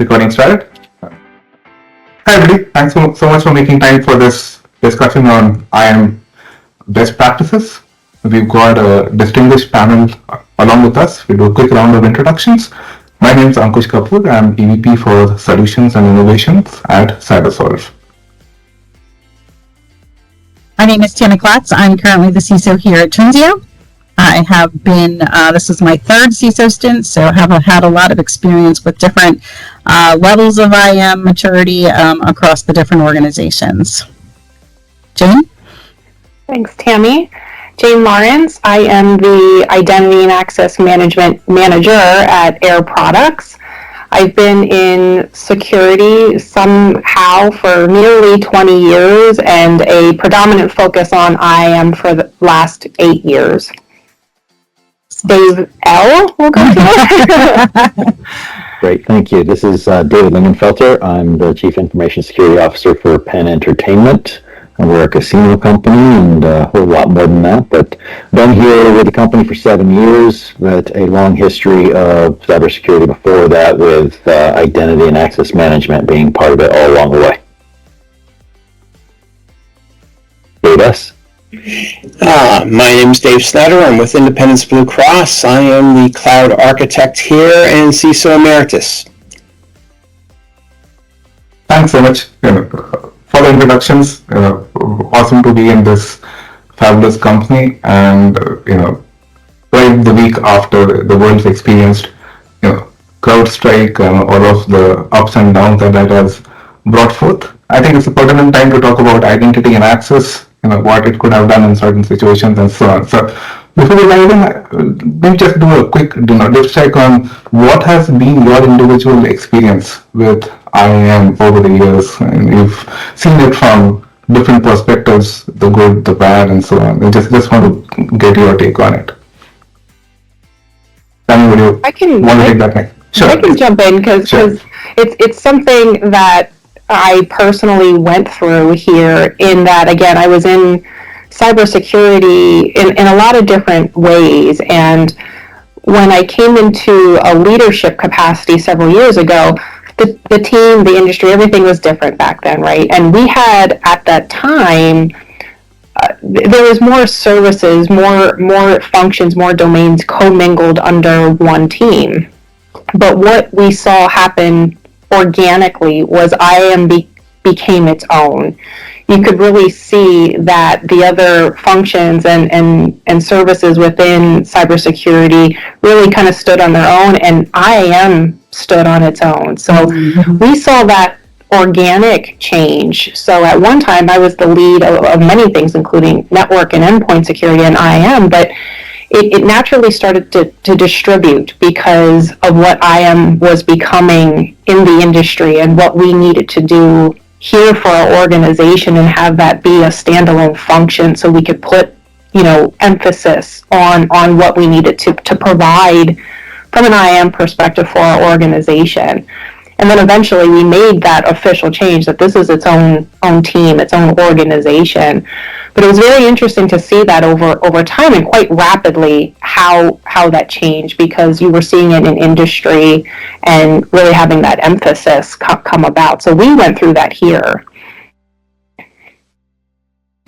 Recording started. Hi everybody, thanks so much for making time for this discussion on IAM Best Practices. We've got a distinguished panel along with us. We'll do a quick round of introductions. My name is Ankush Kapoor. I'm EVP for Solutions and Innovations at CyberSolve. My name is Tana Klatz. I'm currently the CISO here at Trinseo. I have been, this is my third CISO stint, so I have had a lot of experience with different levels of IAM maturity across the different organizations. Jane? Thanks, Tammy. Jane Lawrence. I am the Identity and Access Management Manager at Air Products. I've been in security somehow for nearly 20 years and a predominant focus on IAM for the last 8 years. Dave L. will go to. Great, thank you. This is David Lingenfelter. I'm the Chief Information Security Officer for Penn Entertainment. We're a casino company and a whole lot more than that, but been here with the company for 7 years, but a long history of cybersecurity before that with identity and access management being part of it all along the way. Dave S. My name is Dave Snyder. I'm with Independence Blue Cross. I am the cloud architect here and CISO Emeritus. Thanks so much for the introductions. Awesome to be in this fabulous company, and right the week after the world's experienced CrowdStrike and all of the ups and downs that has brought forth. I think it's a pertinent time to talk about identity and access, what it could have done in certain situations and so on. So before we dive in, we'll just do a quick let's check on what has been your individual experience with IAM over the years. And you've seen it from different perspectives, the good, the bad, and so on. I just want to get your take on it. Tammy, would you want to take that next? Sure. I can jump in because it's something that I personally went through here in that, again, I was in cybersecurity in a lot of different ways. And when I came into a leadership capacity several years ago, the team, the industry, everything was different back then, right? And we had, at that time, there was more services, more functions, more domains commingled under one team. But what we saw happen organically was IAM became its own. You could really see that the other functions and services within cybersecurity really kind of stood on their own, and IAM stood on its own. So we saw that organic change. So at one time, I was the lead of many things, including network and endpoint security and IAM, but it naturally started to distribute because of what IAM was becoming in the industry and what we needed to do here for our organization and have that be a standalone function so we could put, emphasis on what we needed to provide from an IAM perspective for our organization. And then eventually we made that official change that this is its own team, its own organization. But it was very interesting to see that over time and quite rapidly how that changed, because you were seeing it in industry and really having that emphasis come about. So we went through that here.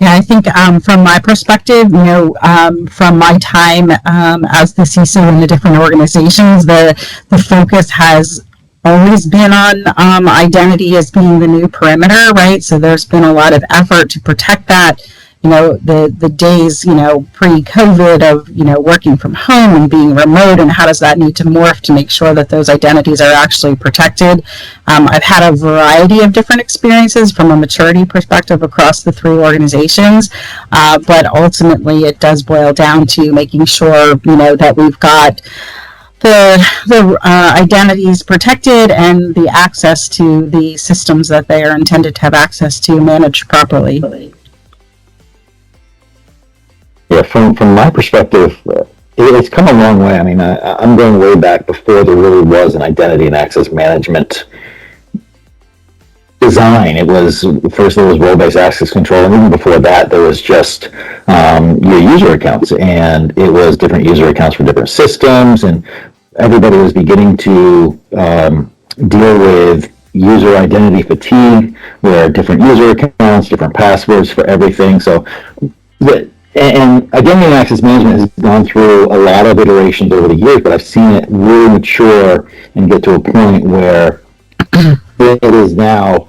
Yeah, I think from my perspective, from my time as the CISO in the different organizations, the focus has always been on identity as being the new perimeter, right? So there's been a lot of effort to protect that. The days, pre-COVID of, working from home and being remote, and how does that need to morph to make sure that those identities are actually protected. I've had a variety of different experiences from a maturity perspective across the three organizations, but ultimately it does boil down to making sure, that we've got the identities protected and the access to the systems that they are intended to have access to managed properly. Yeah, from my perspective, it's come a long way. I mean, I'm going way back before there really was an identity and access management design. It was, first there was role-based access control, and even before that there was just your user accounts, and it was different user accounts for different systems, and everybody was beginning to deal with user identity fatigue, where different user accounts, different passwords for everything. So, and identity and access management has gone through a lot of iterations over the years, but I've seen it really mature and get to a point where it is now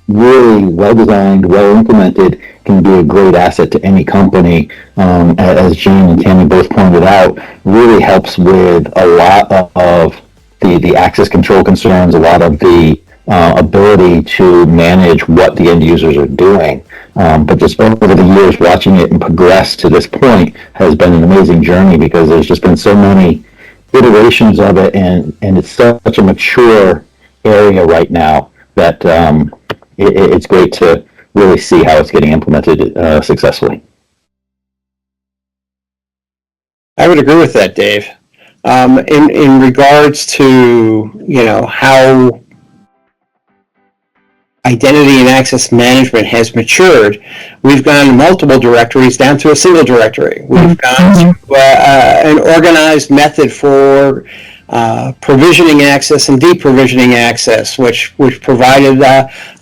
really well designed, well implemented, can be a great asset to any company. As Jane and Tammy both pointed out, really helps with a lot of the access control concerns, a lot of the ability to manage what the end users are doing. But just over the years, watching it and progress to this point has been an amazing journey, because there's just been so many iterations of it, and it's such a mature area right now that it's great to really see how it's getting implemented successfully. I would agree with that, Dave. In regards to, how identity and access management has matured, we've gone multiple directories down to a single directory. We've gone to an organized method for provisioning access and deprovisioning access, which provided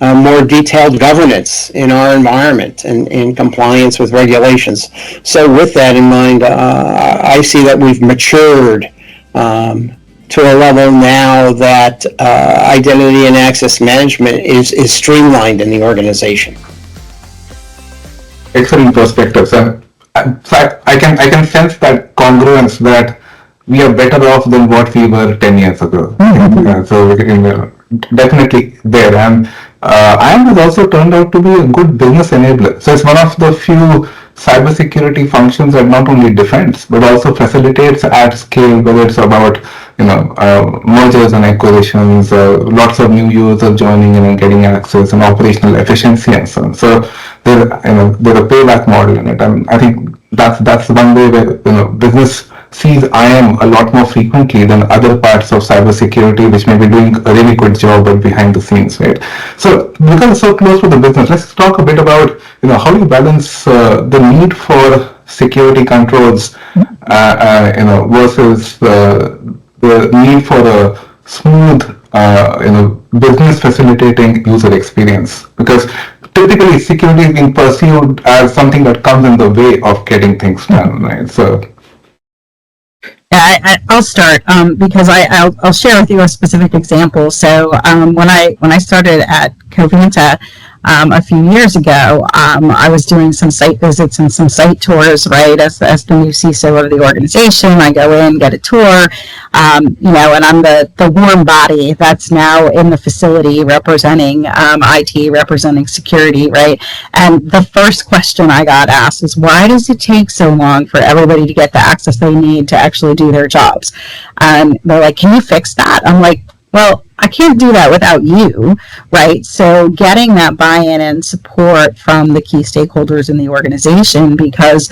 more detailed governance in our environment and in compliance with regulations. So with that in mind, I see that we've matured to a level now that identity and access management is streamlined in the organization. Excellent perspectives, and so I can sense that congruence, that we are better off than what we were 10 years ago. So we're definitely there, and IAM has also turned out to be a good business enabler. So it's one of the few cybersecurity functions that not only defends but also facilitates at scale, whether it's about mergers and acquisitions, lots of new users joining in and getting access, and operational efficiency and so on. So there's a payback model in it, and I think that's one way where business sees IAM a lot more frequently than other parts of cybersecurity, which may be doing a really good job but behind the scenes, right? So because it's so close to the business, let's talk a bit about how you balance the need for security controls, versus the need for a smooth, business facilitating user experience. Because typically security is being perceived as something that comes in the way of getting things done, right? So. Yeah, I'll start because I'll share with you a specific example. So when I started at Covanta a few years ago, I was doing some site visits and some site tours, right? As the new CISO of the organization, I go in, get a tour, and I'm the warm body that's now in the facility representing IT, representing security, right? And the first question I got asked is, why does it take so long for everybody to get the access they need to actually do their jobs? And they're like, can you fix that? I'm like, well, I can't do that without you, right? So getting that buy-in and support from the key stakeholders in the organization, because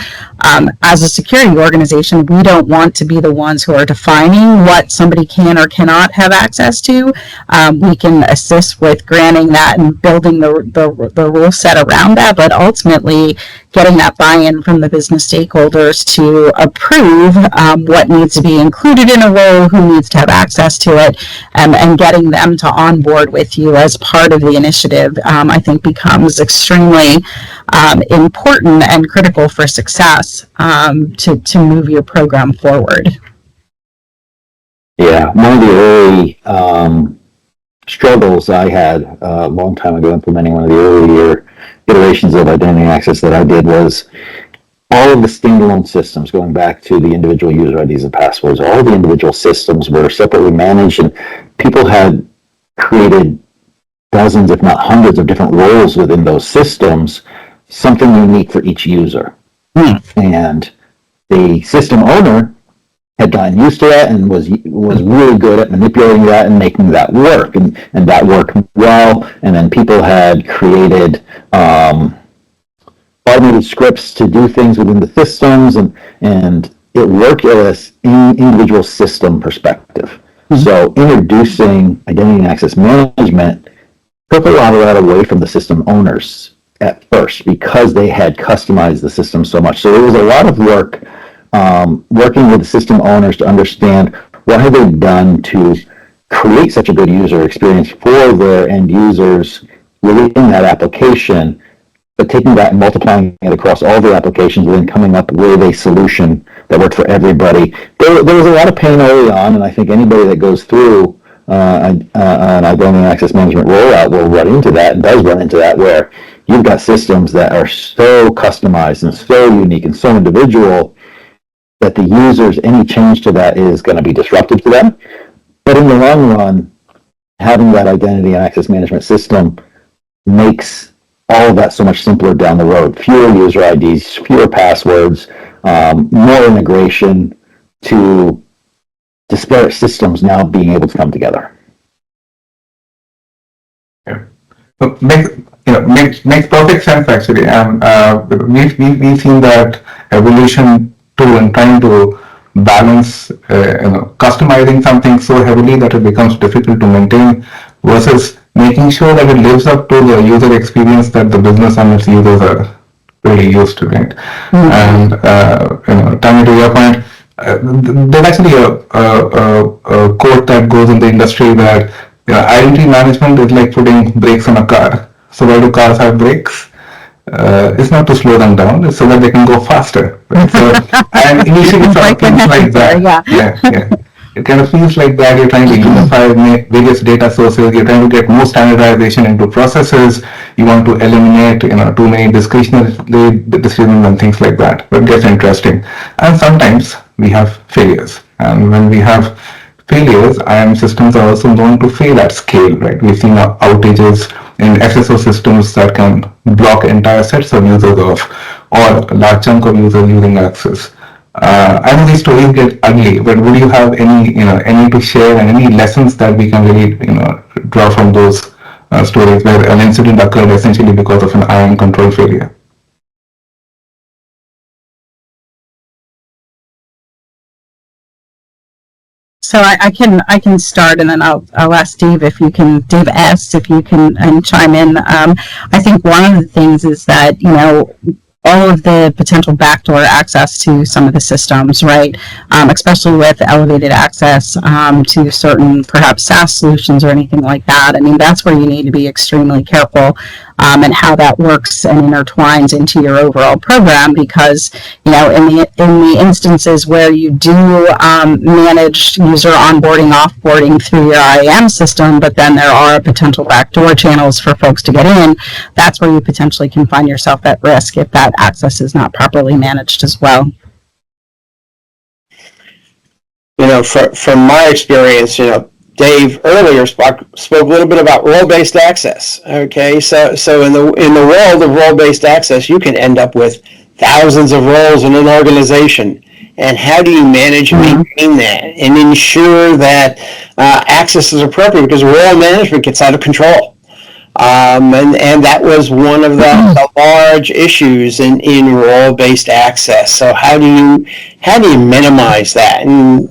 as a security organization, we don't want to be the ones who are defining what somebody can or cannot have access to. We can assist with granting that and building the rule set around that, but ultimately getting that buy-in from the business stakeholders to approve what needs to be included in a role, who needs to have access to it, and getting them to onboard with you as part of the initiative, I think becomes extremely important and critical for success to move your program forward. Yeah, one of the early struggles I had a long time ago implementing one of the earlier iterations of identity access that I did was all of the standalone systems, going back to the individual user IDs and passwords, all the individual systems were separately managed, and people had created dozens, if not hundreds, of different roles within those systems, something unique for each user. And the system owner had gotten used to that and was really good at manipulating that and making that work, and that worked well. And then people had created automated scripts to do things within the systems, and it worked as an individual system perspective. So introducing identity and access management took a lot of that away from the system owners at first, because they had customized the system so much. So it was a lot of work working with the system owners to understand what have they done to create such a good user experience for their end users within that application, but taking that and multiplying it across all their applications and then coming up with a solution that works for everybody. There was a lot of pain early on, and I think anybody that goes through an identity and access management rollout will run into that, and does run into that, where you've got systems that are so customized and so unique and so individual that the users, any change to that is going to be disruptive to them. But in the long run, having that identity and access management system makes all of that so much simpler down the road. Fewer user IDs, fewer passwords, more integration to disparate systems now being able to come together. Yeah. So makes perfect sense actually. We've seen that evolution too, and trying to balance customizing something so heavily that it becomes difficult to maintain versus making sure that it lives up to the user experience that the business and its users are really used to, right? And Tammy, to your point, there's actually a quote that goes in the industry that identity management is like putting brakes on a car. So why do cars have brakes? It's not to slow them down, it's so that they can go faster. Right? So, and initially it sort of feels like that. Yeah. It kind of feels like that. You're trying to unify various data sources. You're trying to get more standardization into processes. You want to eliminate, too many discretionary decisions and things like that. But it gets interesting. And sometimes we have failures. And when we have failures, IAM systems are also known to fail at scale, right? We've seen outages in SSO systems that can block entire sets of users or a large chunk of users using access. I know these stories get ugly, but would you have any to share and any lessons that we can really, draw from those stories where an incident occurred essentially because of an IAM control failure? So I can start, and then I'll ask Dave if you can. Dave S. if you can chime in. I think one of the things is that all of the potential backdoor access to some of the systems, right? Especially with elevated access to certain perhaps SaaS solutions or anything like that. I mean, that's where you need to be extremely careful and how that works and intertwines into your overall program, because in the instances where you do manage user onboarding, offboarding through your IAM system, but then there are potential backdoor channels for folks to get in, that's where you potentially can find yourself at risk if that access is not properly managed as well. From my experience, Dave earlier spoke a little bit about role-based access. Okay, so in the world of role-based access, you can end up with thousands of roles in an organization. And how do you manage and maintain that and ensure that access is appropriate? Because role management gets out of control. And that was one of the large issues in role-based access. So how do you minimize that? And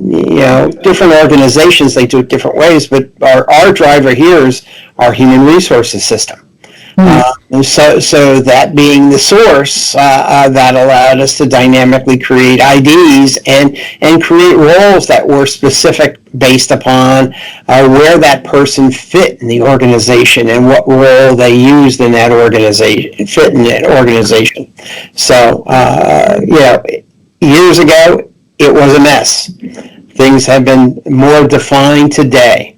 different organizations, they do it different ways. But our driver here is our human resources system. So that being the source, that allowed us to dynamically create IDs and create roles that were specific based upon where that person fit in the organization and what role they used in that organization, fit in that organization. So, years ago, it was a mess. Things have been more defined today.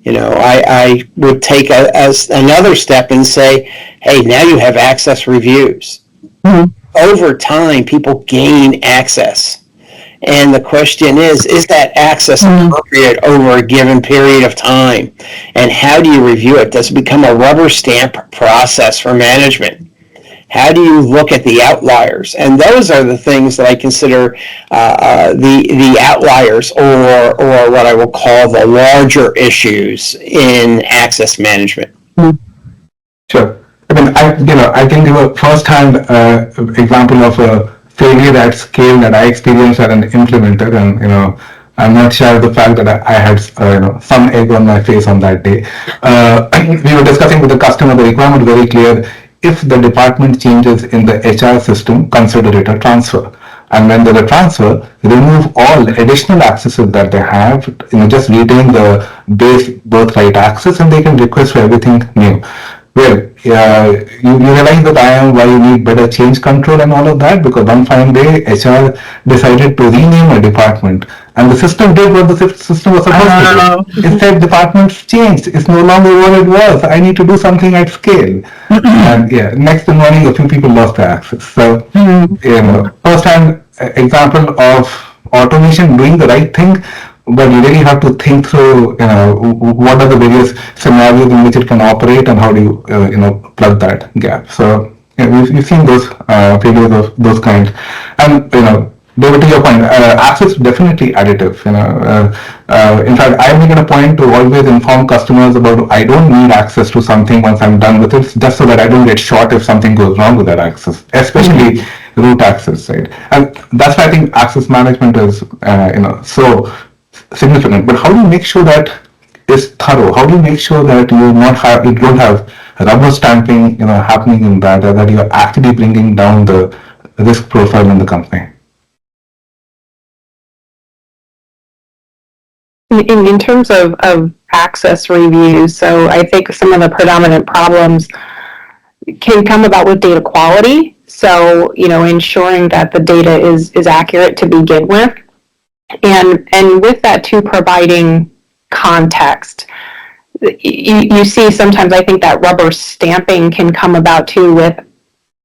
I would take another step and say, hey, now you have access reviews. Over time, people gain access. And the question is that access appropriate over a given period of time? And how do you review it? Does it become a rubber stamp process for management? How do you look at the outliers? And those are the things that I consider the outliers, or what I will call the larger issues in access management. Sure. I mean, I can give a first-hand example of a failure at scale that I experienced as an implementer, and I'm not sure of the fact that I had some egg on my face on that day. We were discussing with the customer, the requirement very clear. If the department changes in the HR system, consider it a transfer. And when there's a transfer, remove all additional accesses that they have, just retain the base birthright access, and they can request for everything new. Well, you realize that why you need better change control and all of that, because one fine day HR decided to rename a department, and the system did what the system was supposed to do. It said departments changed. It's no longer what it was. I need to do something at scale. And next morning, a few people lost their access. So, first-hand example of automation doing the right thing, but you really have to think through, what are the various scenarios in which it can operate, and how do you, plug that gap. So we've seen those failures of those kinds, and David, to your point, access is definitely additive. In fact, I make it a point to always inform customers about I don't need access to something once I'm done with it, just so that I don't get short if something goes wrong with that access, especially root access, right? And that's why I think access management is, so significant. But how do you make sure that is thorough? How do you make sure that you don't have rubber stamping, happening in that you're actually bringing down the risk profile in the company? In terms of access reviews, so I think some of the predominant problems can come about with data quality. So, ensuring that the data is accurate to begin with. And with that too, providing context. You see sometimes, I think that rubber stamping can come about too with,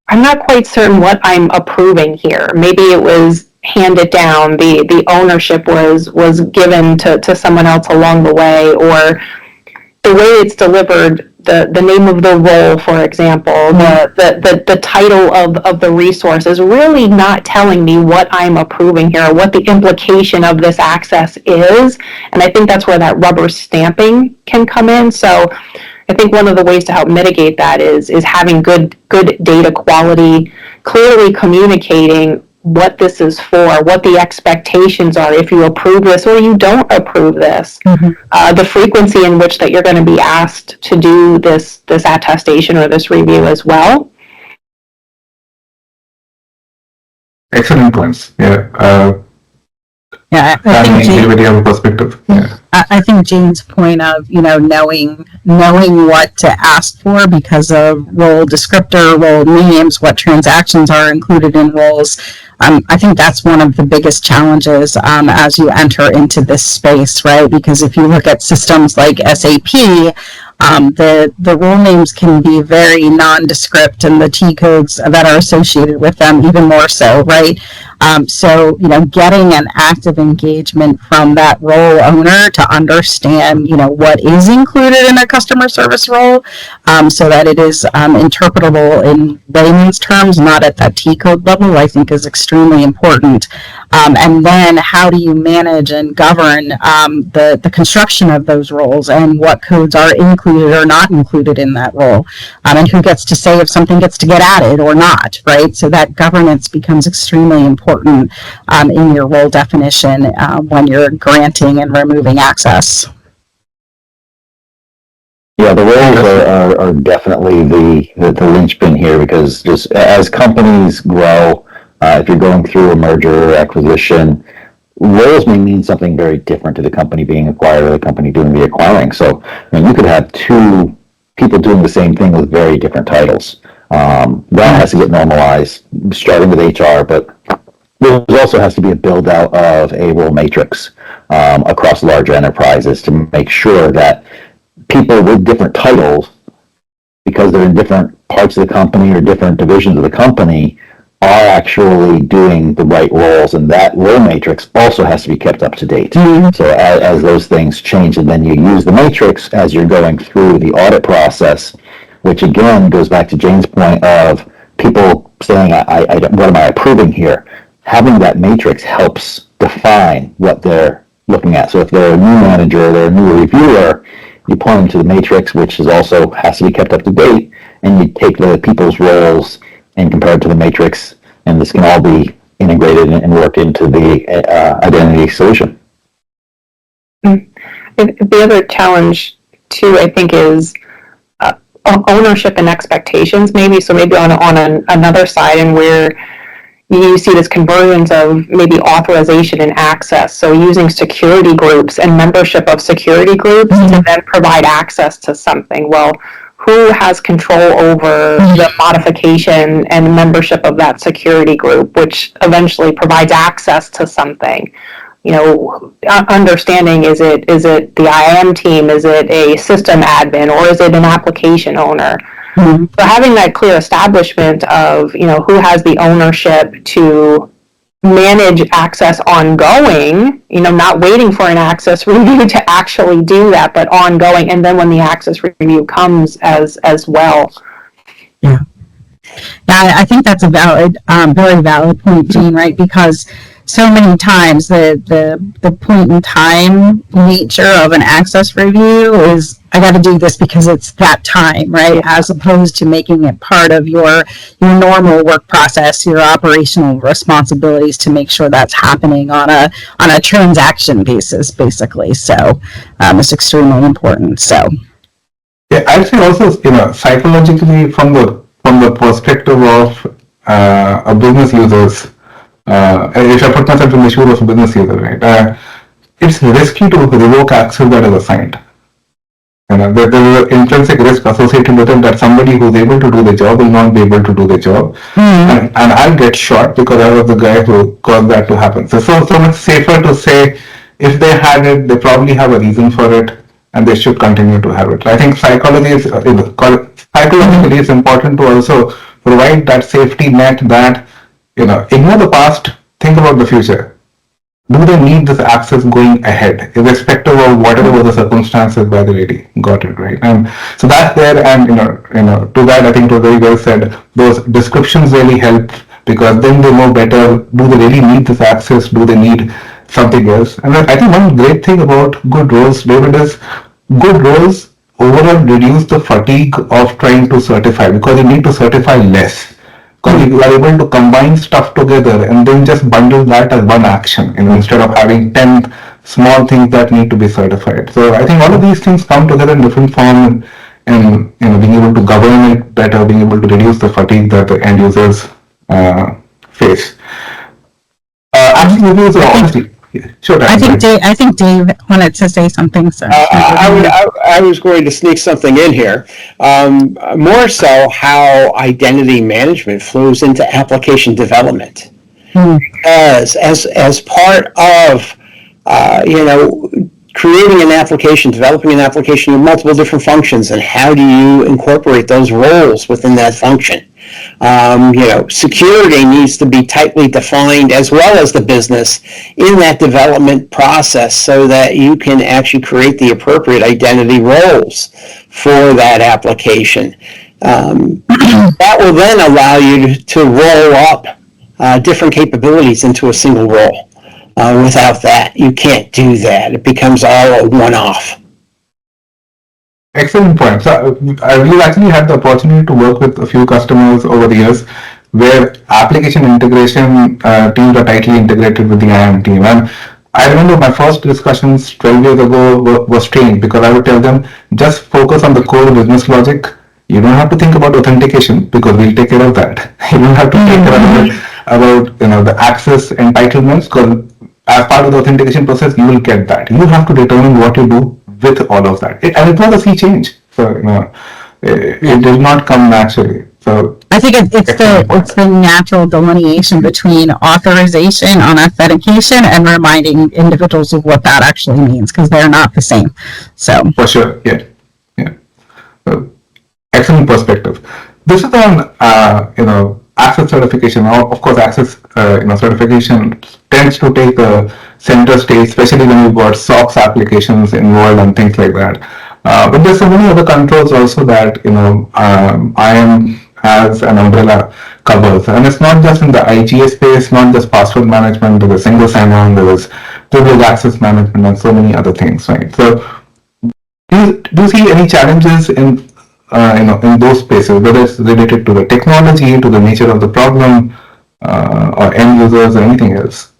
I'm not quite certain what I'm approving here. Maybe it was handed down, the ownership was given to someone else along the way, or the way it's delivered, the name of the role, for example, the title of the resource is really not telling me what I'm approving here, or what the implication of this access is. And I think that's where that rubber stamping can come in. So I think one of the ways to help mitigate that is having good data quality, clearly communicating what this is for, what the expectations are if you approve this or you don't approve this, the frequency in which that you're going to be asked to do this attestation or this review as well. Excellent points. I think everybody have a perspective. I think Jane's point of knowing what to ask for because of role descriptor, role names, what transactions are included in roles. I think that's one of the biggest challenges as you enter into this space, right? Because if you look at systems like SAP, the role names can be very nondescript, and the T codes that are associated with them even more so, right? So getting an active engagement from that role owner to understand what is included in a customer service role, so that it is interpretable in layman's terms, not at that T code level, I think is extremely important. And then how do you manage and govern the construction of those roles, and what codes are included or not included in that role, and who gets to say if something gets to get added or not, right? So that governance becomes extremely important in your role definition when you're granting and removing access. Yeah, the roles are definitely the linchpin here, because just as companies grow, if you're going through a merger or acquisition, roles may mean something very different to the company being acquired or the company doing the acquiring. So you could have two people doing the same thing with very different titles. That has to get normalized, starting with HR, but there also has to be a build out of a role matrix across larger enterprises to make sure that people with different titles, because they're in different parts of the company or different divisions of the company, are actually doing the right roles, and that role matrix also has to be kept up to date. So as those things change, and then you use the matrix as you're going through the audit process, which again goes back to Jane's point of people saying, what am I approving here? Having that matrix helps define what they're looking at. So if they're a new manager or they're a new reviewer, you point them to the matrix, which is also has to be kept up to date, and you take the people's roles and compare it to the matrix, and this can all be integrated and work into the identity solution. The other challenge too, I think, is ownership and expectations, maybe. So maybe on another side, and where you see this convergence of maybe authorization and access. So using security groups and membership of security groups to then provide access to something. Well, who has control over the modification and membership of that security group, which eventually provides access to something? You know, understanding, is it the IAM team, is it a system admin, or is it an application owner? So having that clear establishment of, you know, who has the ownership to manage access ongoing, you know, not waiting for an access review to actually do that, but ongoing, and then when the access review comes as well. Yeah, I think that's a valid, very valid point, Jean, right? Because so many times the point in time nature of an access review is, I got to do this because it's that time, right? As opposed to making it part of your normal work process, your operational responsibilities to make sure that's happening on a transaction basis, basically. So it's extremely important. So Yeah, I'd say also, you know, psychologically from the perspective of a business users, if I put myself in the shoes of a business user, right, it's risky to revoke access that is assigned. You know, there is an intrinsic risk associated with it that somebody who's able to do the job will not be able to do the job, and I'll get shot because I was the guy who caused that to happen. So much safer to say if they had it, they probably have a reason for it, and they should continue to have it. I think psychologically it's important to also provide that safety net that, you know, ignore the past, think about the future. Do they need this access going ahead, irrespective of whatever was the circumstances where the lady got it, right? And so that's there, and you know, to that, I think it was very well said. Those descriptions really help because then they know better. Do they really need this access? Do they need something else? And then I think one great thing about good roles, David, is good roles overall reduce the fatigue of trying to certify because you need to certify less. Because you are able to combine stuff together and then just bundle that as one action, you know, instead of having 10 small things that need to be certified. So I think all of these things come together in different form, and you know, being able to govern it better, being able to reduce the fatigue that the end users face. Action reviews are honestly. Sure, I think Dave wanted to say something. So I was going to sneak something in here. More so how identity management flows into application development. As part of you know, creating an application, developing an application with multiple different functions, and how do you incorporate those roles within that function? You know, security needs to be tightly defined as well as the business in that development process so that you can actually create the appropriate identity roles for that application. That will then allow you to roll up different capabilities into a single role. Without that, you can't do that. It becomes all a one-off. Excellent point. So we've actually had the opportunity to work with a few customers over the years where application integration teams are tightly integrated with the IAM team. And I remember my first discussions 12 years ago were strange because I would tell them, just focus on the core business logic. You don't have to think about authentication because we'll take care of that. You don't have to take care about you know, the access entitlements because as part of the authentication process, you will get that. You have to determine what you do with all of that. And it was a sea change. So, you know, it did not come naturally. So I think it's the natural delineation between authorization on authentication and reminding individuals of what that actually means because they're not the same. So for sure, yeah. So, excellent perspective. This is on you know, access certification. Of course, access you know, certification tends to take a center stage, especially when you've got SOX applications involved and things like that. But there's so many other controls also that, you know, IAM has an umbrella covers, and it's not just in the IGA space, not just password management. There's a single sign-on, there's privileged access management, and so many other things, right? So, do you see any challenges in you know, in those spaces, whether it's related to the technology, to the nature of the problem, or end users, or anything else?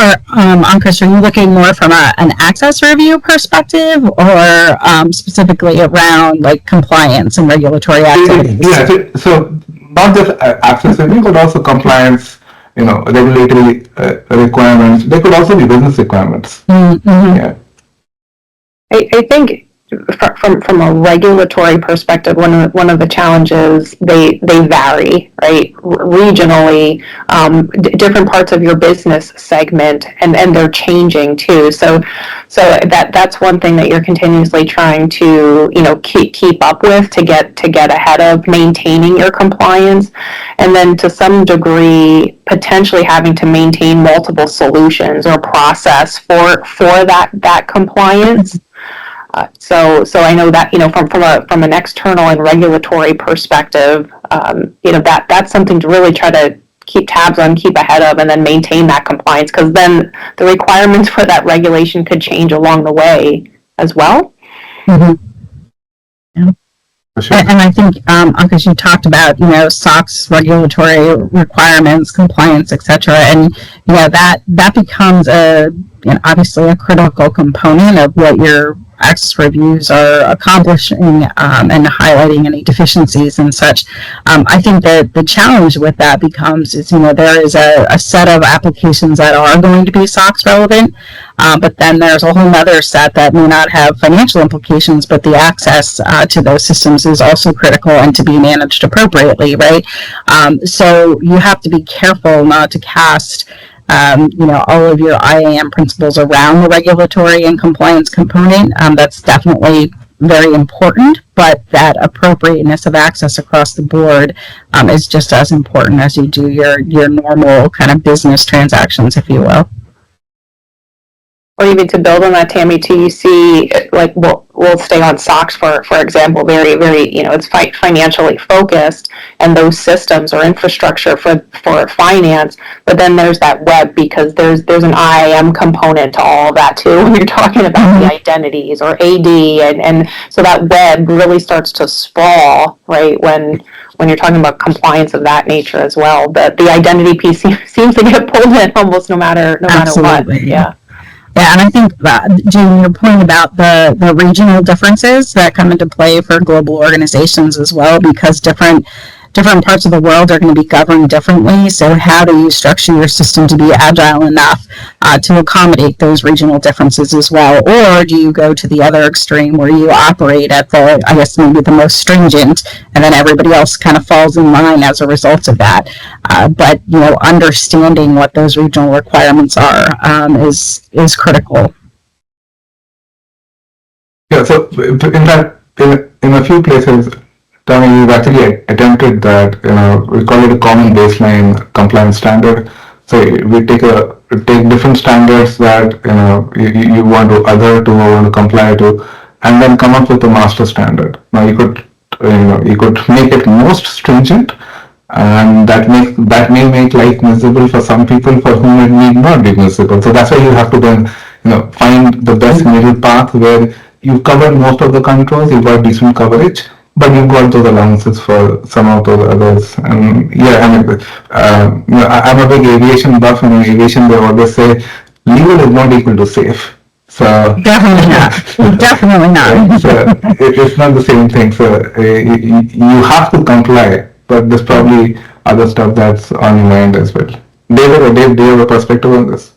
Ankush, are you looking more from an access review perspective, or specifically around like compliance and regulatory activities? Yeah, so not just access review, but also compliance, regulatory requirements. They could also be business requirements. Mm-hmm. Yeah. I think from a regulatory perspective, one of the challenges, they vary, right? Regionally, different parts of your business segment, and they're changing too. So that's one thing that you're continuously trying to keep up with to get ahead of maintaining your compliance, and then to some degree potentially having to maintain multiple solutions or process for that compliance. So I know that from an external and regulatory perspective, that's something to really try to keep tabs on, keep ahead of, and then maintain that compliance, because then the requirements for that regulation could change along the way as well. Mm-hmm. Yeah. Sure. And I think, Ankush, you talked about, SOX regulatory requirements, compliance, etc., and that becomes obviously a critical component of what your access reviews are accomplishing, and highlighting any deficiencies and such. I think that the challenge with that becomes there is a set of applications that are going to be SOX relevant, but then there's a whole other set that may not have financial implications, but the access to those systems is also critical and to be managed appropriately, right? So you have to be careful not to cast all of your IAM principles around the regulatory and compliance component. That's definitely very important, but that appropriateness of access across the board is just as important as you do your normal kind of business transactions, if you will. Or even to build on that, Tammy, too, you see, like, we'll stay on SOX, for example, very, very, it's financially focused, and those systems or infrastructure for finance, but then there's that web, because there's an IAM component to all of that, too, when you're talking about the identities or AD, and so that web really starts to sprawl, right, when you're talking about compliance of that nature as well. But the identity piece seems to get pulled in almost no matter Absolutely. what. Yeah. Yeah, and I think, Jane, your point about the regional differences that come into play for global organizations as well, because different parts of the world are going to be governed differently. So how do you structure your system to be agile enough to accommodate those regional differences as well? Or do you go to the other extreme where you operate at maybe the most stringent, and then everybody else kind of falls in line as a result of that? But understanding what those regional requirements are is critical. Yeah, so in fact, in a few places, Tommy, we've actually attempted that. We call it a common baseline compliance standard. So we take different standards that you want to other to or want to comply to, and then come up with a master standard. Now you could make it most stringent, and that may make life miserable for some people for whom it need not be miserable. So that's why you have to then find the best middle path where you've covered most of the controls, you've got decent coverage, but you've got those allowances for some of those others. And I'm a big aviation buff, and in aviation they always say legal is not equal to safe. So definitely not. Definitely not. So it's not the same thing. So you have to comply, but there's probably other stuff that's on your mind as well. Dave, do you have a perspective on this?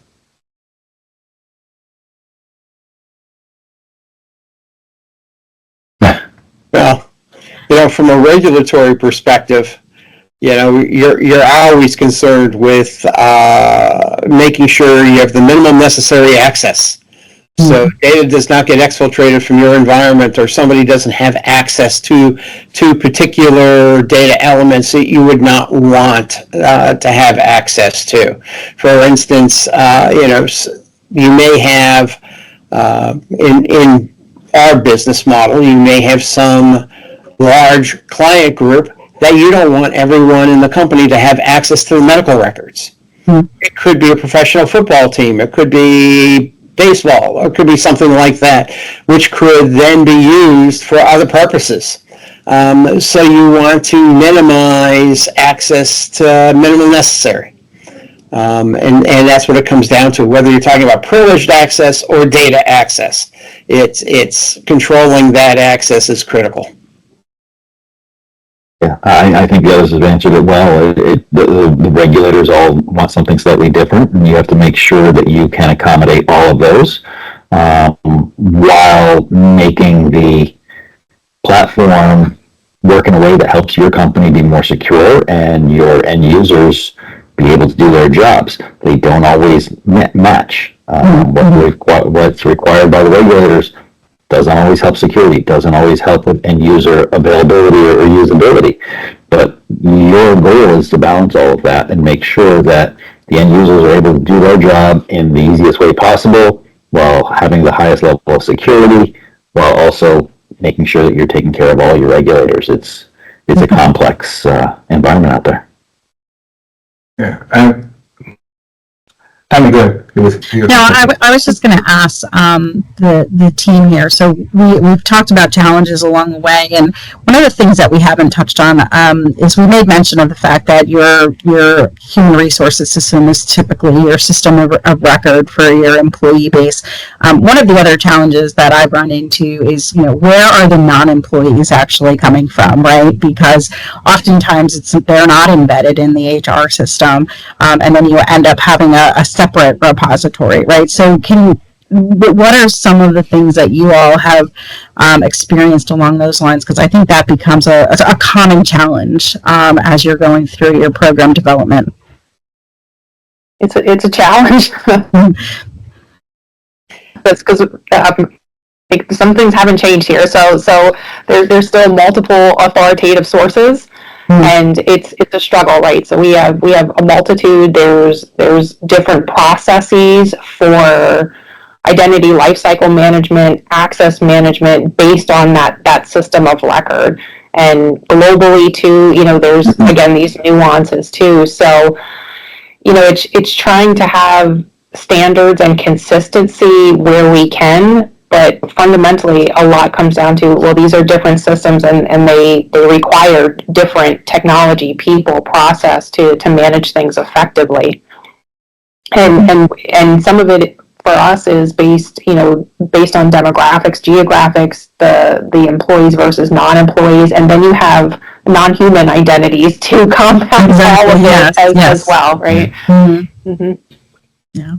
Well, from a regulatory perspective, you're always concerned with making sure you have the minimum necessary access. So data does not get exfiltrated from your environment, or somebody doesn't have access to particular data elements that you would not want to have access to. For instance, you may have in our business model, you may have some large client group that you don't want everyone in the company to have access to the medical records. It could be a professional football team. It could be baseball, or it could be something like that, which could then be used for other purposes. So you want to minimize access to minimum necessary. And that's what it comes down to, whether you're talking about privileged access or data access. It's controlling that access is critical. Yeah, I think the others have answered it well. The regulators all want something slightly different, and you have to make sure that you can accommodate all of those while making the platform work in a way that helps your company be more secure and your end users be able to do their jobs. They don't always match what's required by the regulators. Doesn't always help security, doesn't always help with end user availability or usability. But your goal is to balance all of that and make sure that the end users are able to do their job in the easiest way possible while having the highest level of security, while also making sure that you're taking care of all your regulators. It's a complex environment out there. Yeah, and Tammy, go ahead. No, I was just going to ask the team here. So we've talked about challenges along the way, and one of the things that we haven't touched on is we made mention of the fact that your human resources system is typically your system of record for your employee base. One of the other challenges that I've run into is, where are the non-employees actually coming from, right? Because oftentimes they're not embedded in the HR system, and then you end up having a separate repository, right? So what are some of the things that you all have experienced along those lines? Because I think that becomes a common challenge as you're going through your program development. It's a challenge. That's because some things haven't changed here. So there's still multiple authoritative sources. And it's a struggle, right? So we have a multitude. There's different processes for identity lifecycle management, access management based on that system of record. And globally too, there's again these nuances too. So it's trying to have standards and consistency where we can. But fundamentally, a lot comes down to, well, these are different systems and they require different technology, people, process to manage things effectively. And some of it for us is based on demographics, geographics, the employees versus non-employees, and then you have non-human identities to compound all of it as well, right? Mm-hmm. Mm-hmm. Yeah.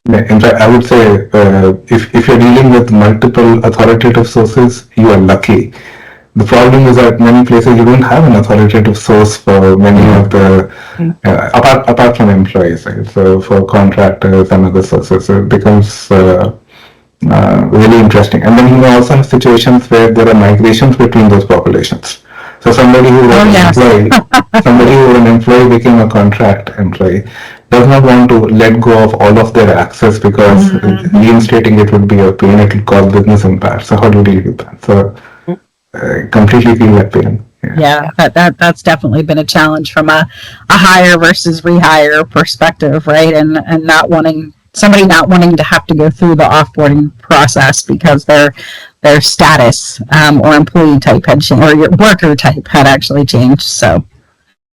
In fact, I would say if you're dealing with multiple authoritative sources, you are lucky. The problem is that many places you don't have an authoritative source for many of the apart from employees, right? So for contractors and other sources, so it becomes really interesting. And then you also have situations where there are migrations between those populations. So somebody who was an employee became a contract employee does not want to let go of all of their access because reinstating it would be a pain. It will cause business impact. So how do you deal with that? So completely feel that pain. Yeah, that's definitely been a challenge from a hire versus rehire perspective, right? And not wanting to have to go through the offboarding process because their status or employee type had changed, or your worker type had actually changed. So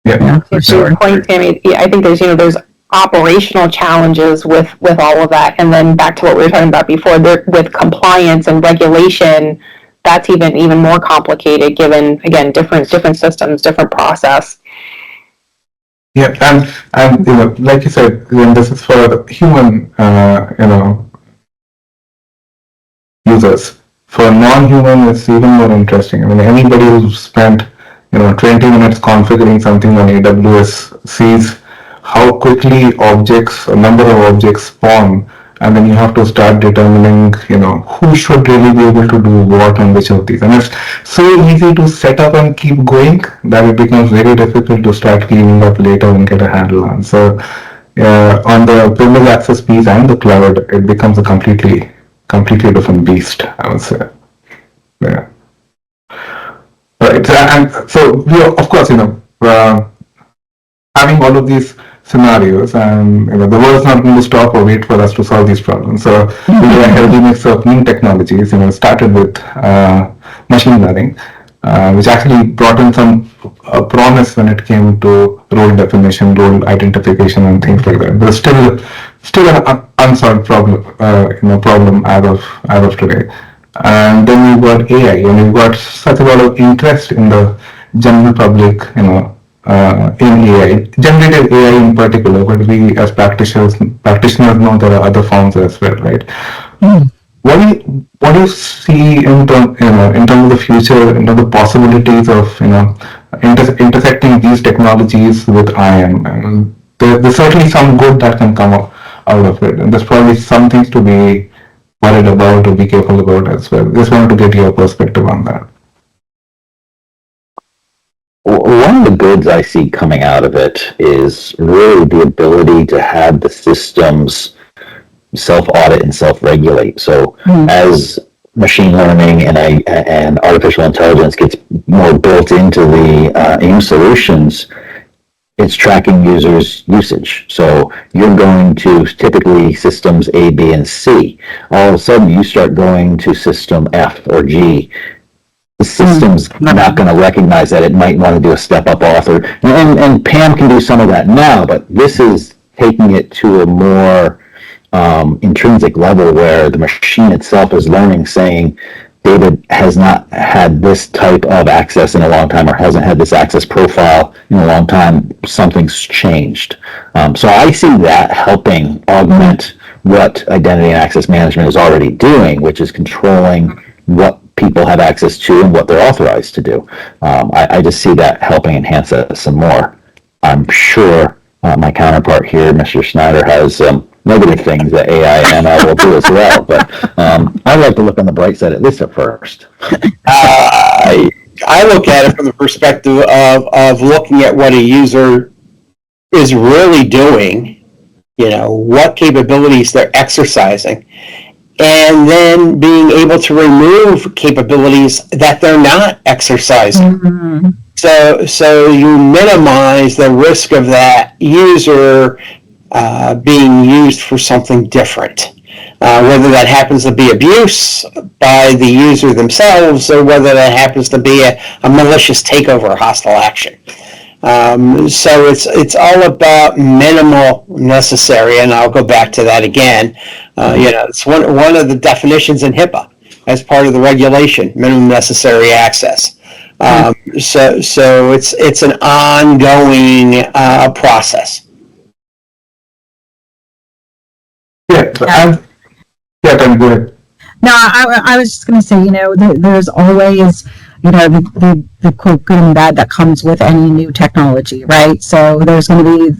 yeah, for sure. To your point, Tammy, I think there's operational challenges with all of that, and then back to what we were talking about before, with compliance and regulation. That's even more complicated, given again different systems, different process. Yeah, and like you said, this is for human users. For non-human, it's even more interesting. I mean, anybody who's spent 20 minutes configuring something on AWS sees how quickly a number of objects spawn, and then you have to start determining, who should really be able to do what on which of these. And it's so easy to set up and keep going that it becomes very difficult to start cleaning up later and get a handle on. So on the privileged access piece and the cloud, it becomes a completely different beast, I would say. Yeah. Right. And so we, of course, having all of these scenarios, and the world's not going to stop or wait for us to solve these problems. So we do a healthy mix of new technologies. Started with machine learning, which actually brought in some promise when it came to role definition, role identification, and things like that. There's still an unsolved problem, problem as of today. And then you've got AI, and you've got such a lot of interest in the general public, in AI, generative AI in particular, but we as practitioners know there are other forms as well, right? What do you see in terms of the future, the possibilities of intersecting these technologies with IAM? And there's certainly some good that can come out of it, and there's probably some things to be worried about or be careful about as well. Just wanted to get your perspective on that. One of the goods I see coming out of it is really the ability to have the systems self-audit and self-regulate. So as machine learning and artificial intelligence gets more built into the IAM solutions, it's tracking users' usage. So you're going to typically systems A, B, and C. All of a sudden, you start going to system F or G. The system's not going to recognize that. It might want to do a step-up author. And PAM can do some of that now, but this is taking it to a more intrinsic level where the machine itself is learning, saying, David has not had this type of access in a long time, or hasn't had this access profile in a long time. Something's changed. So I see that helping augment what identity and access management is already doing, which is controlling what people have access to and what they're authorized to do. I just see that helping enhance that some more. I'm sure my counterpart here, Mr. Snyder, has negative things that AI and ML will do as well, but I'd like to look on the bright side, at least at first. I look at it from the perspective of looking at what a user is really doing, what capabilities they're exercising, and then being able to remove capabilities that they're not exercising. Mm-hmm. So you minimize the risk of that user being used for something different, whether that happens to be abuse by the user themselves, or whether that happens to be a malicious takeover or hostile action. So it's all about minimal necessary, and I'll go back to that again. It's one of the definitions in HIPAA as part of the regulation, minimum necessary access. So it's an ongoing process. I'm good. No, I was just going to say, there's always, the quote good and bad that comes with any new technology, right? So there's going to be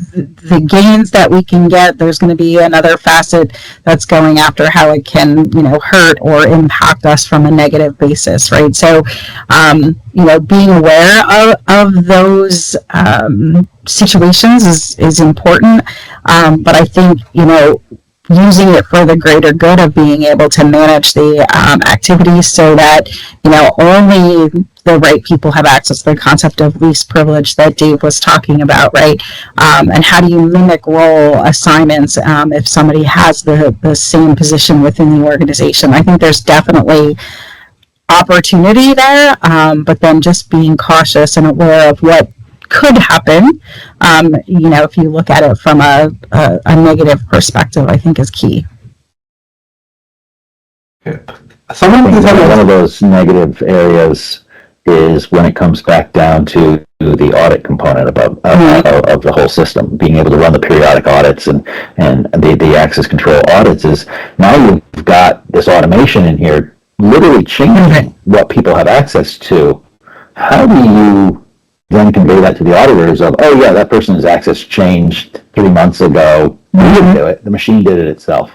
the gains that we can get. There's going to be another facet that's going after how it can, hurt or impact us from a negative basis, right? So, being aware of those situations is important. But I think, using it for the greater good of being able to manage the activities so that, only the right people have access to the concept of least privilege that Dave was talking about, right? And how do you mimic role assignments if somebody has the same position within the organization? I think there's definitely opportunity there, but then just being cautious and aware of what could happen, if you look at it from a negative perspective, I think is key. One of those negative areas is when it comes back down to the audit component of the whole system. Being able to run the periodic audits and the access control audits is now you've got this automation in here literally changing what people have access to. How do you then convey that to the auditors of, oh yeah, that person's access changed 3 months ago. We didn't do it. The machine did it itself.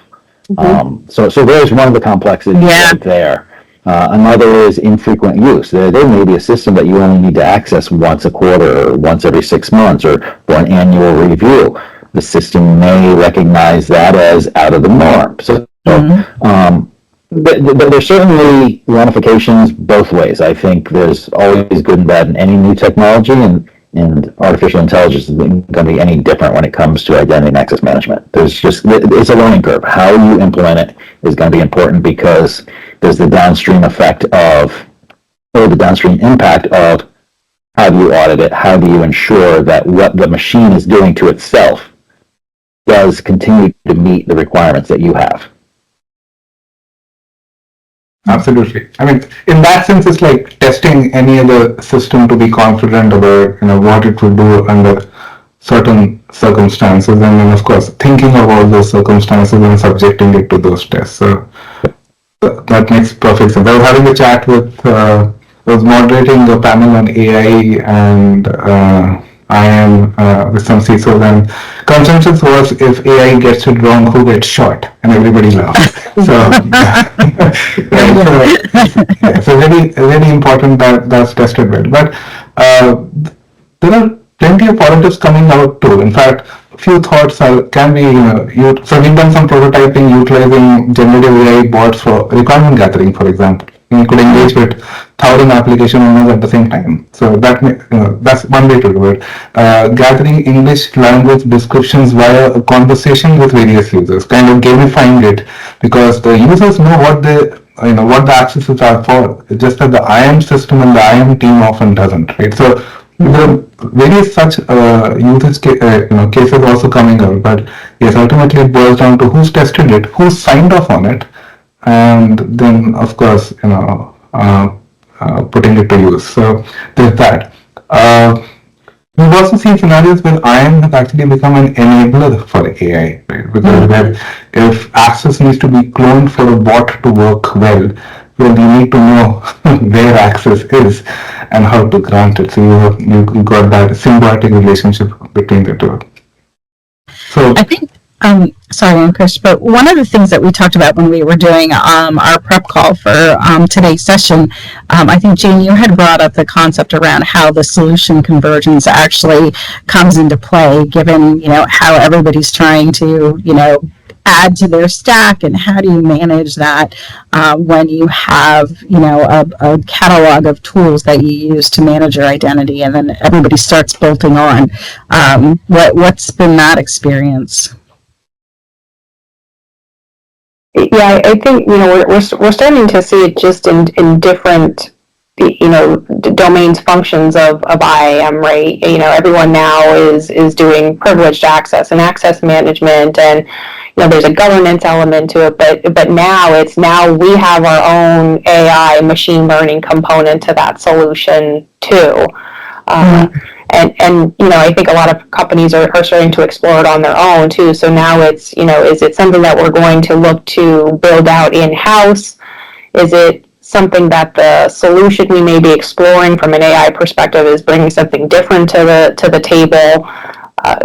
So there's one of the complexities right there. Another is infrequent use. There may be a system that you only need to access once a quarter or once every 6 months or for an annual review. The system may recognize that as out of the norm. So there's certainly ramifications both ways. I think there's always good and bad in any new technology, and artificial intelligence isn't going to be any different when it comes to identity and access management. It's a learning curve. How you implement it is going to be important because there's the downstream effect of or the downstream impact of how do you audit it? How do you ensure that what the machine is doing to itself does continue to meet the requirements that you have? Absolutely. I mean, in that sense, it's like testing any other system to be confident about, what it will do under certain circumstances, and then of course thinking of all those circumstances and subjecting it to those tests. So that makes perfect sense. I was having a chat with, I was moderating a panel on AI and IAM with some CISOs, and consensus was if AI gets it wrong, who gets shot? And everybody laughed. So, so really important that that's tested well. But there are plenty of positives coming out too. In fact, a few thoughts can be, so we've done some prototyping utilizing generative AI bots for requirement gathering, for example. You could engage with 1,000 application owners at the same time. So that's one way to do it. Gathering English language descriptions via a conversation with various users, kind of gamifying it, because the users know what what the accesses are for, just that the IAM system and the IAM team often doesn't, right? So there are various such cases also coming out, but yes, ultimately it boils down to who's tested it, who's signed off on it, and then of course putting it to use. So there's that. We've also seen scenarios where IAM has actually become an enabler for AI, right? Because if access needs to be cloned for a bot to work well, you need to know where access is and how to grant it. So you got that symbiotic relationship between the two. So I think, sorry, Ankush, but one of the things that we talked about when we were doing our prep call for today's session, I think, Jane, you had brought up the concept around how the solution convergence actually comes into play, given, how everybody's trying to, add to their stack, and how do you manage that when you have, a catalog of tools that you use to manage your identity, and then everybody starts bolting on. What's been that experience? Yeah, I think we're starting to see it just in different domains, functions of IAM, right? Everyone now is doing privileged access and access management, and there's a governance element to it, but now we have our own AI machine learning component to that solution too. And I think a lot of companies are starting to explore it on their own too. So now it's is it something that we're going to look to build out in-house? Is it something that the solution we may be exploring from an AI perspective is bringing something different to the table?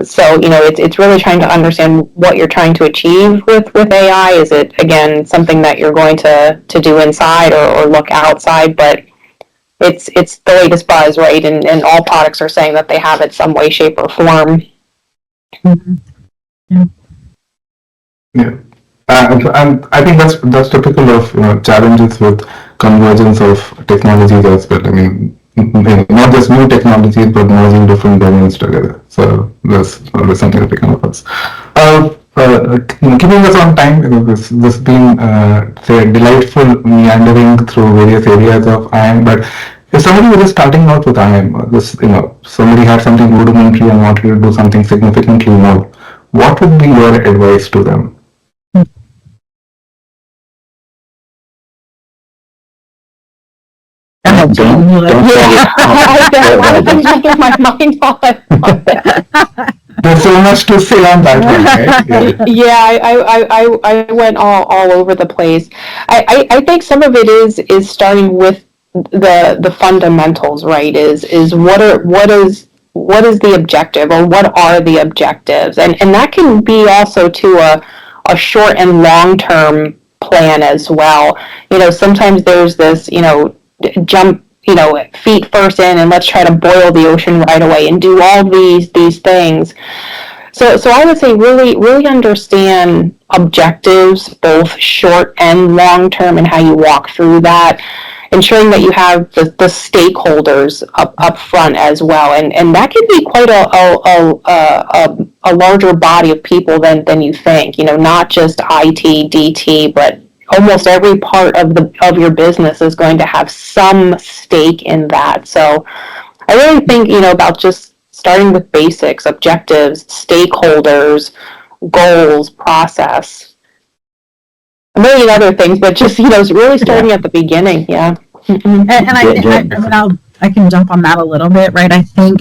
So it's really trying to understand what you're trying to achieve with AI. Is it, again, something that you're going to do inside or look outside? But it's the latest buzz, right? And all products are saying that they have it some way, shape, or form. Mm-hmm. Yeah. And I think that's typical of challenges with convergence of technologies as well. I mean, not just new technologies, but merging different domains together. So that's always something that we come across. Keeping us on time, this been say delightful meandering through various areas of IAM. But if somebody was just starting out with IAM, somebody had something rudimentary and wanted to do something significantly more, what would be your advice to them? Don't My mind on There's so much to say on that one, right? Yeah, I went all over the place. I think some of it is starting with the fundamentals, right? Is what is the objective, or what are the objectives, and that can be also to a short and long term plan as well. Sometimes there's this jump feet first in, and let's try to boil the ocean right away and do all these things. So I would say really understand objectives, both short and long term, and how you walk through that, ensuring that you have the stakeholders up front as well, and that can be quite a larger body of people than you think. Not just IT, DT, but almost every part of your business is going to have some stake in that. So I really think, about just starting with basics, objectives, stakeholders, goals, process, a million other things, but just, really starting at the beginning. Yeah. And I can jump on that a little bit, right? I think,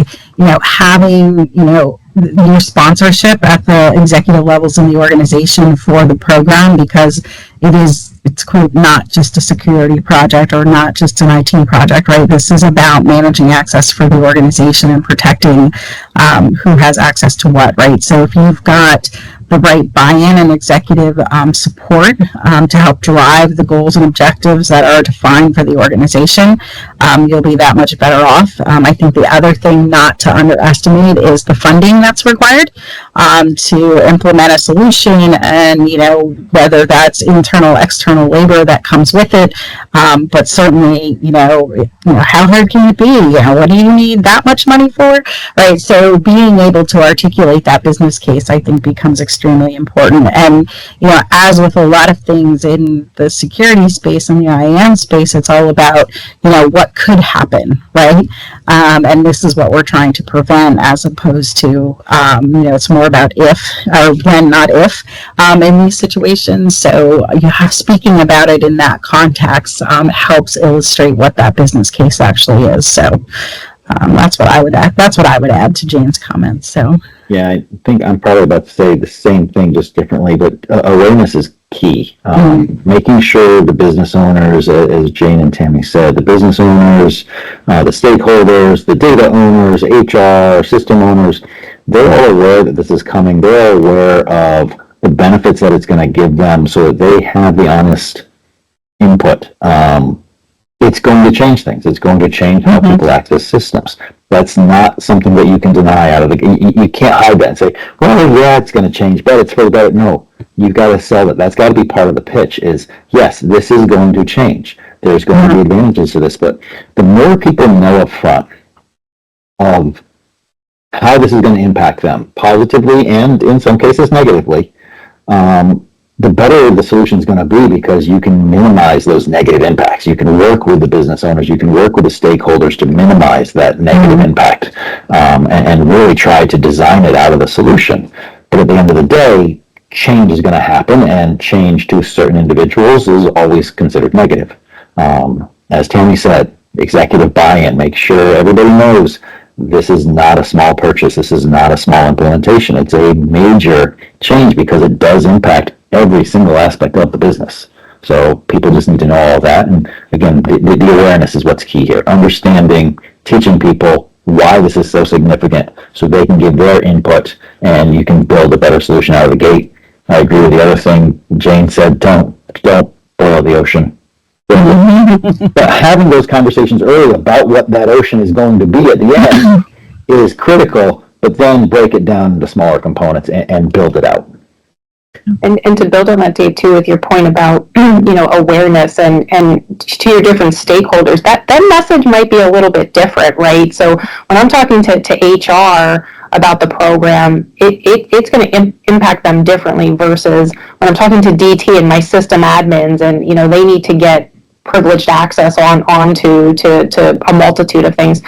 having, your sponsorship at the executive levels in the organization for the program, because it's quite not just a security project or not just an IT project, right? This is about managing access for the organization and protecting who has access to what, right? So if you've got the right buy-in and executive support to help drive the goals and objectives that are defined for the organization, you'll be that much better off. I think the other thing not to underestimate is the funding that's required to implement a solution, and whether that's internal, external labor that comes with it, but certainly how hard can it be? What do you need that much money for? Right. So being able to articulate that business case, I think, becomes extremely important. And as with a lot of things in the security space and the IAM space, it's all about what could happen, right? And this is what we're trying to prevent, as opposed to it's more about if or when, not if, in these situations. So speaking about it in that context helps illustrate what that business case actually is. So that's what I would add. That's what I would add to Jane's comments. So yeah, I think I'm probably about to say the same thing, just differently, but awareness is key. Making sure the business owners, as Jane and Tammy said, the business owners, the stakeholders, the data owners, HR, system owners, they're all aware that this is coming. They're all aware of the benefits that it's going to give them, so that they have the honest input. It's going to change things. It's going to change how people access systems. That's not something that you can deny out of the. You can't hide that and say, "Well, yeah, it's going to change, but it's for the better." No, you've got to sell it. That's got to be part of the pitch. Is yes, this is going to change. There's going to be advantages to this, but the more people know up front of how this is going to impact them positively and in some cases negatively, the better the solution is going to be, because you can minimize those negative impacts. You can work with the business owners, you can work with the stakeholders to minimize that negative impact, and really try to design it out of the solution. But at the end of the day, change is going to happen, and change to certain individuals is always considered negative. As Tammy said, executive buy-in, make sure everybody knows this is not a small purchase, this is not a small implementation. It's a major change because it does impact every single aspect of the business. So people just need to know all that. And again, the awareness is what's key here. Understanding, teaching people why this is so significant so they can give their input and you can build a better solution out of the gate. I agree with the other thing Jane said, don't boil the ocean. But having those conversations early about what that ocean is going to be at the end is critical, but then break it down into smaller components and build it out. And to build on that, Dave, too, with your point about awareness and to your different stakeholders, that message might be a little bit different, right? So when I'm talking to HR about the program, it's going to impact them differently versus when I'm talking to DT and my system admins, and they need to get privileged access onto a multitude of things.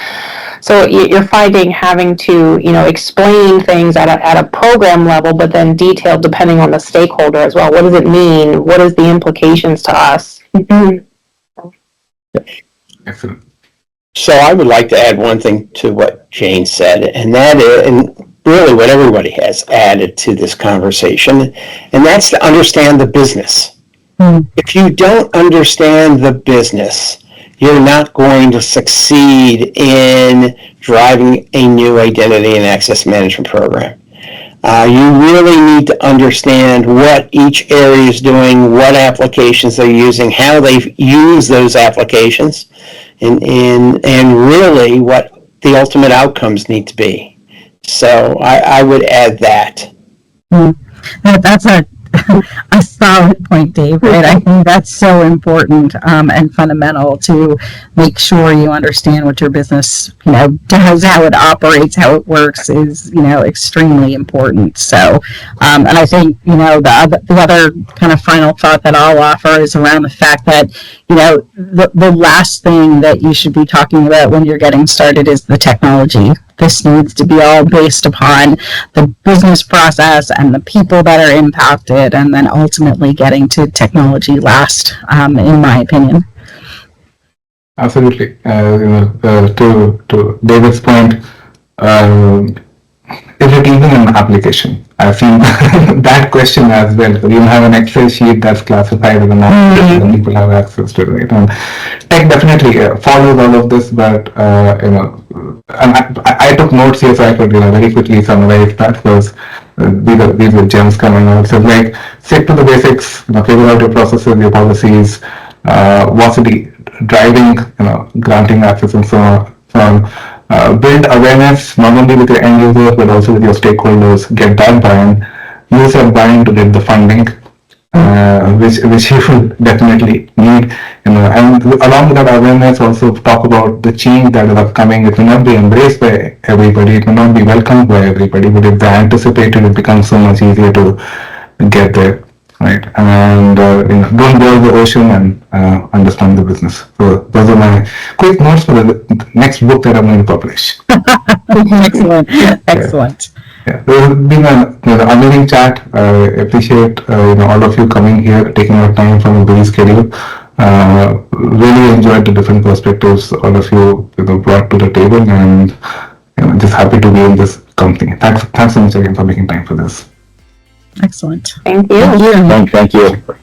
So you're finding having to, explain things at a program level, but then detailed depending on the stakeholder as well. What does it mean? What is the implications to us? Excellent. So I would like to add one thing to what Jane said, and that is, and really what everybody has added to this conversation, and that's to understand the business. If you don't understand the business, you're not going to succeed in driving a new identity and access management program. You really need to understand what each area is doing, what applications they're using, how they use those applications, and really what the ultimate outcomes need to be. So I would add that. That's solid point, Dave. Right? I think that's so important and fundamental to make sure you understand what your business, does, how it operates, how it works is, extremely important. So, and I think, the other kind of final thought that I'll offer is around the fact that, the last thing that you should be talking about when you're getting started is the technology. This needs to be all based upon the business process and the people that are impacted, and then ultimately getting to technology last, in my opinion. Absolutely. To David's point, is it even an application? I've seen that question as well. You have an Excel sheet that's classified as an application, and people have access to it. And tech definitely follows all of this, but and I took notes here, so I could very quickly summarize that, because these were gems coming out. So like, stick to the basics, figure out your processes, your policies, what's the driving, granting access and so on. Build awareness not only with your end users but also with your stakeholders. Get that buy-in. Use that buy-in to get the funding, which you will definitely need. And along with that awareness, also talk about the change that is upcoming. It may not be embraced by everybody. It may not be welcomed by everybody. But if they anticipate it, it becomes so much easier to get there. Right, and don't boil the ocean and understand the business. So those are my quick notes for the next book that I'm going to publish. Excellent. Yeah, this has been an amazing chat. I appreciate all of you coming here, taking your time from a busy schedule. Really enjoyed the different perspectives all of you brought to the table, and just happy to be in this company. Thanks so much again for making time for this. Excellent. Thank you. Thank you. Thank you.